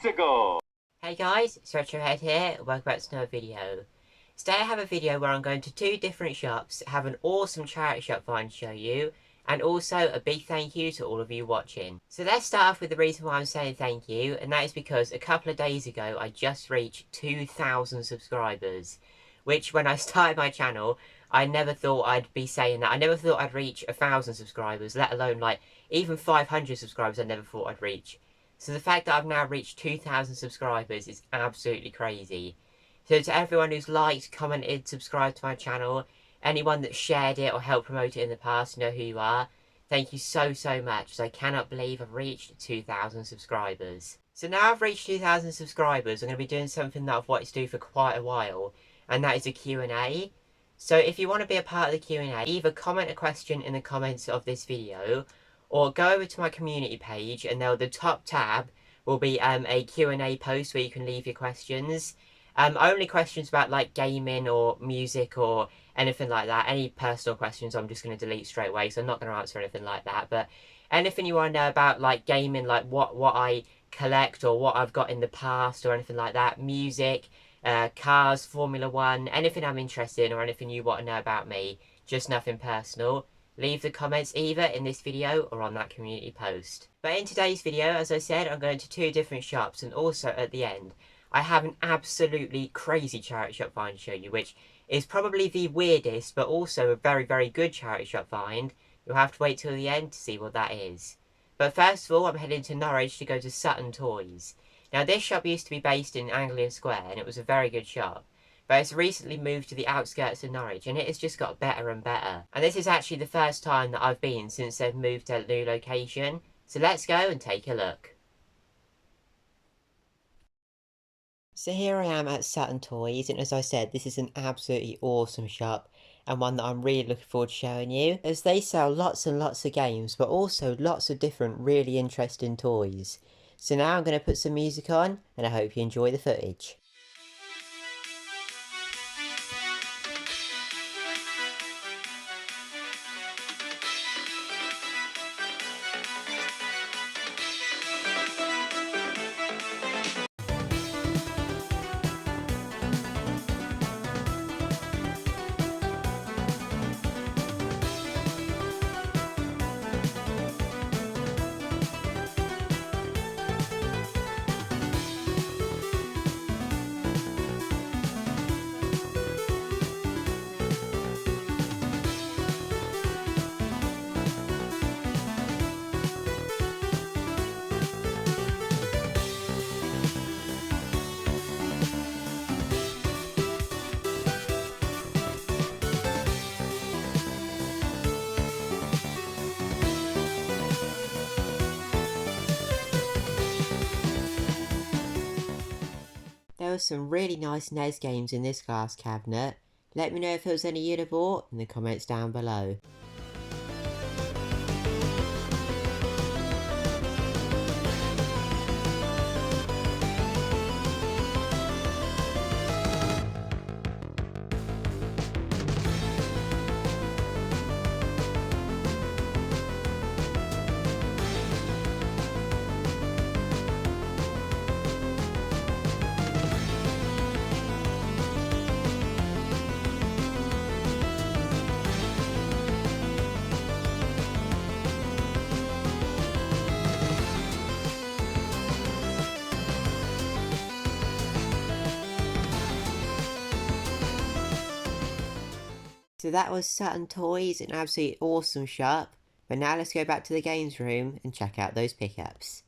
Let's go! Hey guys, it's Retrohead here, welcome back to another video. Today I have a video where I'm going to two different shops, have an awesome charity shop find to show you, and also a big thank you to all of you watching. So let's start off with the reason why I'm saying thank you, and that is because a couple of days ago I just reached 2,000 subscribers. Which, when I started my channel, I never thought I'd be saying that. I never thought I'd reach 1,000 subscribers, let alone like even 500 subscribers I never thought I'd reach. So the fact that I've now reached 2,000 subscribers is absolutely crazy. So to everyone who's liked, commented, subscribed to my channel, anyone that shared it or helped promote it in the past, you know who you are. Thank you so much, as I cannot believe I've reached 2,000 subscribers. So now I've reached 2,000 subscribers, I'm going to be doing something that I've wanted to do for quite a while, and that is a Q&A. So if you want to be a part of the Q&A, either comment a question in the comments of this video, or go over to my community page, and the top tab will be a Q&A post where you can leave your questions. Only questions about like gaming or music or anything like that. Any personal questions I'm just going to delete straight away, so I'm not going to answer anything like that. But anything you want to know about like gaming, like what I collect or what I've got in the past or anything like that, music, cars, Formula 1, anything I'm interested in or anything you want to know about me, just nothing personal. Leave the comments either in this video or on that community post. But in today's video, as I said, I'm going to two different shops, and also at the end, I have an absolutely crazy charity shop find to show you, which is probably the weirdest, but also a very good charity shop find. You'll have to wait till the end to see what that is. But first of all, I'm heading to Norwich to go to Sutton Toys. Now this shop used to be based in Anglia Square, and it was a very good shop. But it's recently moved to the outskirts of Norwich, and it has just got better and better. And this is actually the first time that I've been since they've moved to a new location. So let's go and take a look. So here I am at Sutton Toys, and as I said, this is an absolutely awesome shop, and one that I'm really looking forward to showing you, as they sell lots and lots of games, but also lots of different really interesting toys. So now I'm going to put some music on, and I hope you enjoy the footage. There were some really nice NES games in this glass cabinet. Let me know if there was any you'd have bought in the comments down below. So that was Sutton Toys, an absolutely awesome shop. But now let's go back to the games room and check out those pickups.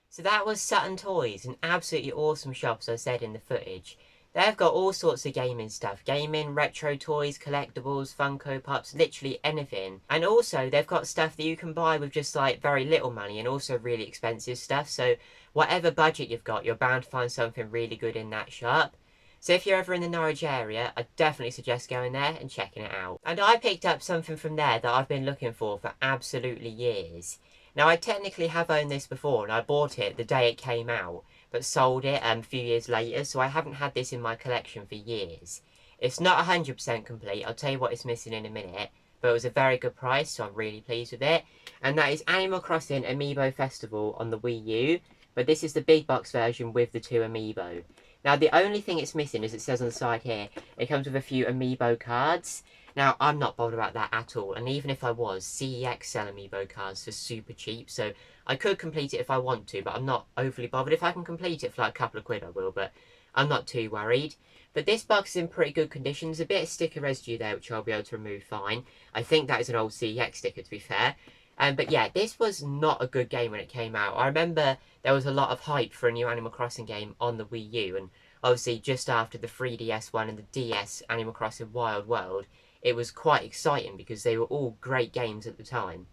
So that was Sutton Toys, an absolutely awesome shop, as I said in the footage. They've got all sorts of gaming stuff. Gaming, retro toys, collectibles, Funko Pops, literally anything. And also, they've got stuff that you can buy with just like very little money, and also really expensive stuff. So whatever budget you've got, you're bound to find something really good in that shop. So if you're ever in the Norwich area, I definitely suggest going there and checking it out. And I picked up something from there that I've been looking for absolutely years. Now I technically have owned this before, and I bought it the day it came out, but sold it a few years later, so I haven't had this in my collection for years. It's not 100% complete, I'll tell you what it's missing in a minute, but it was a very good price, so I'm really pleased with it. And that is Animal Crossing Amiibo Festival on the Wii U, but this is the big box version with the 2 Amiibo. Now, the only thing it's missing, as it says on the side here, it comes with a few Amiibo cards. Now, I'm not bothered about that at all, and even if I was, CEX sell Amiibo cards for super cheap, so I could complete it if I want to, but I'm not overly bothered. If I can complete it for like a couple of quid, I will, but I'm not too worried. But this box is in pretty good condition. There's a bit of sticker residue there, which I'll be able to remove fine. I think that is an old CEX sticker, to be fair. But yeah, this was not a good game when it came out. I remember there was a lot of hype for a new Animal Crossing game on the Wii U, and obviously just after the 3DS one and the DS Animal Crossing Wild World, it was quite exciting because they were all great games at the time.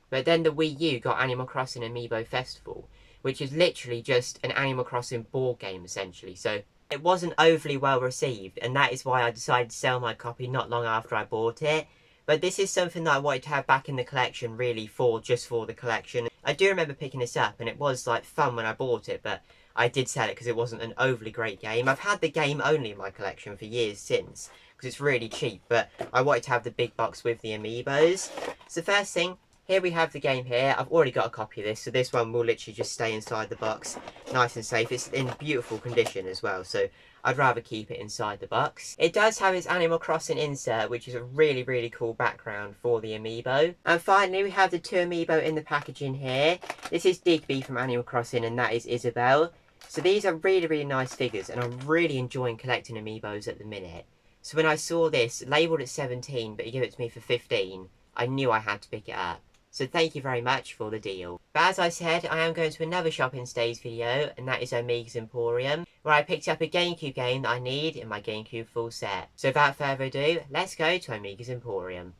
But then the Wii U got Animal Crossing Amiibo Festival, which is literally just an Animal Crossing board game, essentially. So it wasn't overly well received, and that is why I decided to sell my copy not long after I bought it. But this is something that I wanted to have back in the collection, really, just for the collection. I do remember picking this up, and it was, like, fun when I bought it, but I did sell it because it wasn't an overly great game. I've had the game only in my collection for years since, because it's really cheap, but I wanted to have the big box with the Amiibos. So first thing, here we have the game here. I've already got a copy of this, so this one will literally just stay inside the box, nice and safe. It's in beautiful condition as well, so I'd rather keep it inside the box. It does have its Animal Crossing insert, which is a really, really cool background for the Amiibo. And finally, we have the 2 Amiibo in the packaging here. This is Digby from Animal Crossing, and that is Isabelle. So these are really, really nice figures, and I'm really enjoying collecting Amiibos at the minute. So when I saw this, labelled at 17, but you give it to me for 15, I knew I had to pick it up. So thank you very much for the deal. But as I said, I am going to another shopping stays video, and that is Omegas Emporium, where I picked up a Gamecube game that I need in my Gamecube full set. So without further ado, let's go to Omegas Emporium.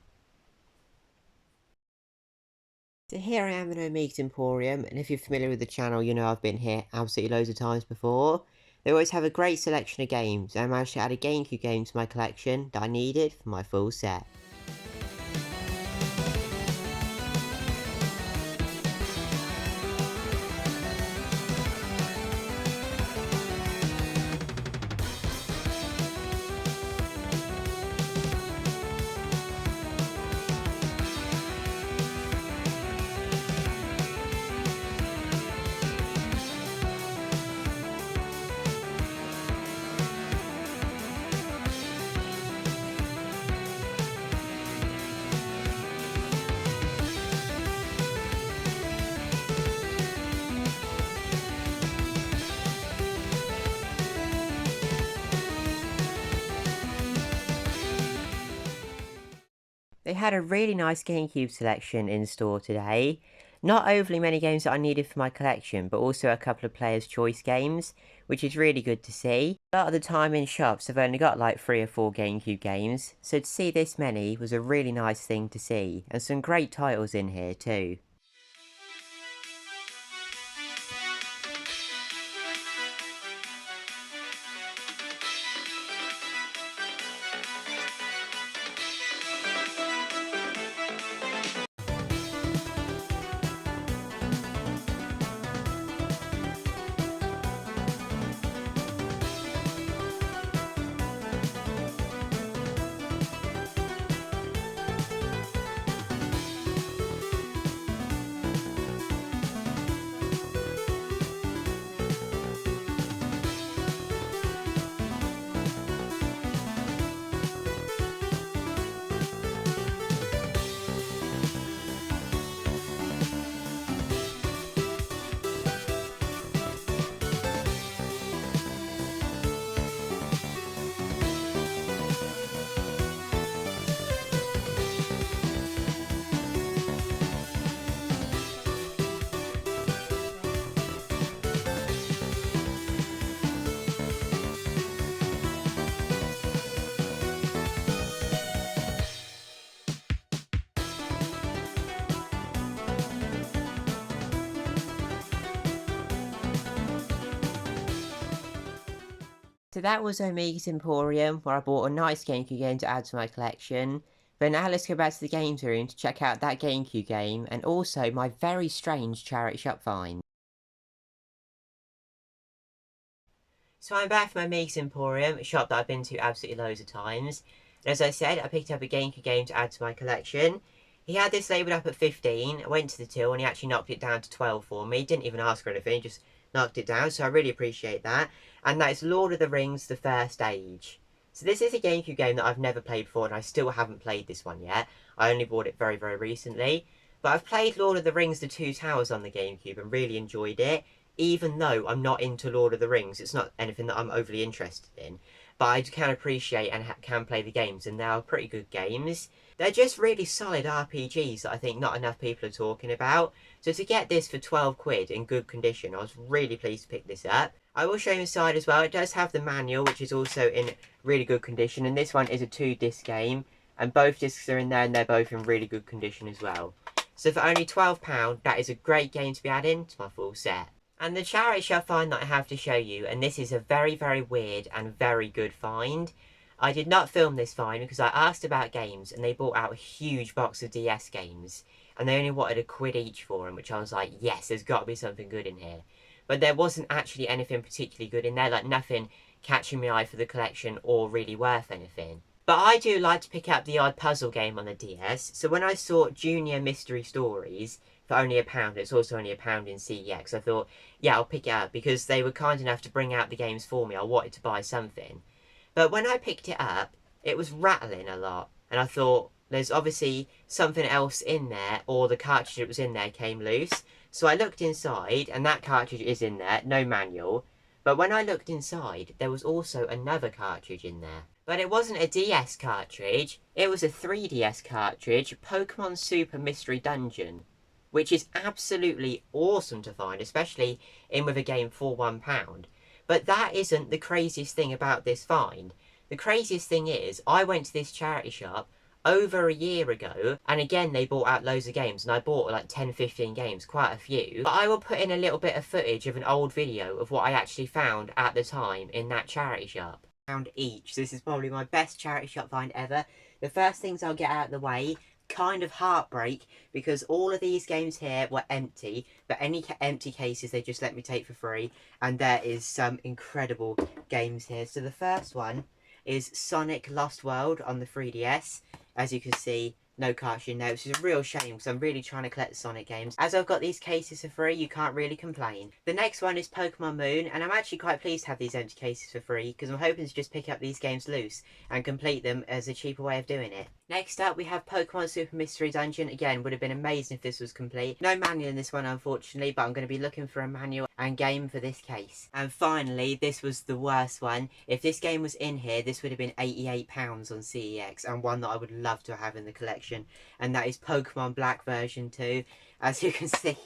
So here I am in Omegas Emporium, and if you're familiar with the channel, you know I've been here absolutely loads of times before. They always have a great selection of games, and I managed to add a Gamecube game to my collection that I needed for my full set. They had a really nice Gamecube selection in store today. Not overly many games that I needed for my collection, but also a couple of players' choice games, which is really good to see. A lot of the time in shops, I've only got like 3 or 4 Gamecube games, so to see this many was a really nice thing to see, and some great titles in here too. So that was Omegas Emporium, where I bought a nice Gamecube game to add to my collection. But now let's go back to the games room to check out that Gamecube game, and also my very strange charity shop find. So I'm back from Omegas Emporium, a shop that I've been to absolutely loads of times. And as I said, I picked up a Gamecube game to add to my collection. He had this labelled up at 15. I went to the till and he actually knocked it down to 12 for me. Didn't even ask for anything, just knocked it down. So I really appreciate that. And that is Lord of the Rings, The First Age. So this is a Gamecube game that I've never played before, and I still haven't played this one yet. I only bought it very, very recently. But I've played Lord of the Rings, The Two Towers on the Gamecube and really enjoyed it. Even though I'm not into Lord of the Rings, it's not anything that I'm overly interested in. But I can appreciate and can play the games, and they are pretty good games. They're just really solid RPGs that I think not enough people are talking about. So to get this for 12 quid in good condition, I was really pleased to pick this up. I will show you inside as well. It does have the manual, which is also in really good condition. And this one is a 2-disc game. And both discs are in there and they're both in really good condition as well. So for only £12, that is a great game to be adding to my full set. And the charity shop find that I have to show you, and this is a very, very weird and very good find. I did not film this find because I asked about games and they brought out a huge box of DS games. And they only wanted £1 each for them, which I was like, yes, there's got to be something good in here. But there wasn't actually anything particularly good in there, like nothing catching my eye for the collection or really worth anything. But I do like to pick up the odd puzzle game on the DS, so when I saw Junior Mystery Stories for only £1, it's also only £1 in CEX, I thought, yeah, I'll pick it up, because they were kind enough to bring out the games for me. I wanted to buy something. But when I picked it up, it was rattling a lot, and I thought, there's obviously something else in there, or the cartridge that was in there came loose. So I looked inside, and that cartridge is in there, no manual. But when I looked inside, there was also another cartridge in there. But it wasn't a DS cartridge, it was a 3DS cartridge, Pokemon Super Mystery Dungeon. Which is absolutely awesome to find, especially in with a game for £1. But that isn't the craziest thing about this find. The craziest thing is, I went to this charity shop over a year ago, and again they bought out loads of games, and I bought like 10-15 games, quite a few. But I will put in a little bit of footage of an old video of what I actually found at the time in that charity shop. Pound each. This is probably my best charity shop find ever. The first things I'll get out of the way, kind of heartbreak, because all of these games here were empty, but any empty cases they just let me take for free, and there is some incredible games here. So the first one is Sonic Lost World on the 3DS. As you can see, no cartridge in there, which is a real shame because I'm really trying to collect the Sonic games. As I've got these cases for free, you can't really complain. The next one is Pokemon Moon, and I'm actually quite pleased to have these empty cases for free because I'm hoping to just pick up these games loose and complete them as a cheaper way of doing it. Next up, we have Pokemon Super Mystery Dungeon. Again, would have been amazing if this was complete. No manual in this one, unfortunately, but I'm going to be looking for a manual and game for this case. And finally, this was the worst one. If this game was in here, this would have been £88 on CEX, and one that I would love to have in the collection. And that is Pokemon Black version 2. As you can see,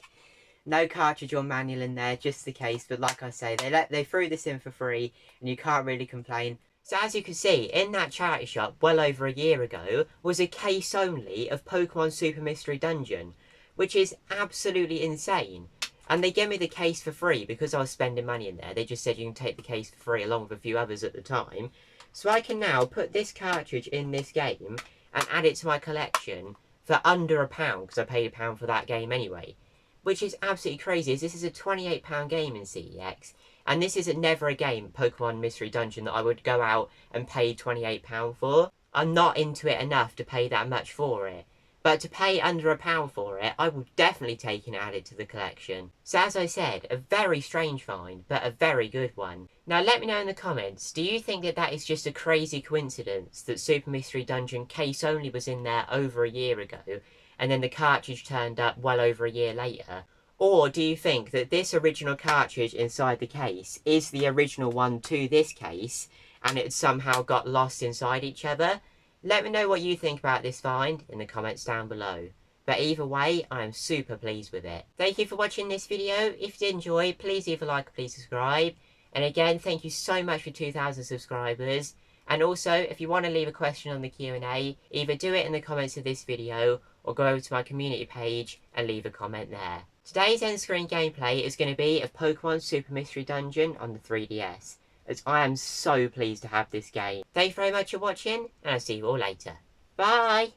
no cartridge or manual in there, just the case. But like I say, they threw this in for free, and you can't really complain. So as you can see, in that charity shop, well over a year ago, was a case only of Pokemon Super Mystery Dungeon, which is absolutely insane. And they gave me the case for free because I was spending money in there. They just said you can take the case for free along with a few others at the time. So I can now put this cartridge in this game and add it to my collection for under £1 because I paid £1 for that game anyway. Which is absolutely crazy, as this is a £28 game in CEX. And this is never a game, Pokemon Mystery Dungeon, that I would go out and pay £28 for. I'm not into it enough to pay that much for it. But to pay under £1 for it, I will definitely take and add it to the collection. So as I said, a very strange find, but a very good one. Now let me know in the comments, do you think that that is just a crazy coincidence that Super Mystery Dungeon case only was in there over a year ago, and then the cartridge turned up well over a year later? Or do you think that this original cartridge inside the case is the original one to this case, and it somehow got lost inside each other? Let me know what you think about this find in the comments down below. But either way, I am super pleased with it. Thank you for watching this video. If you did enjoy, please leave a like, please subscribe. And again, thank you so much for 2,000 subscribers. And also, if you want to leave a question on the Q&A, either do it in the comments of this video, or go over to my community page and leave a comment there. Today's end screen gameplay is going to be of Pokemon Super Mystery Dungeon on the 3DS, as I am so pleased to have this game. Thank you very much for watching, and I'll see you all later. Bye!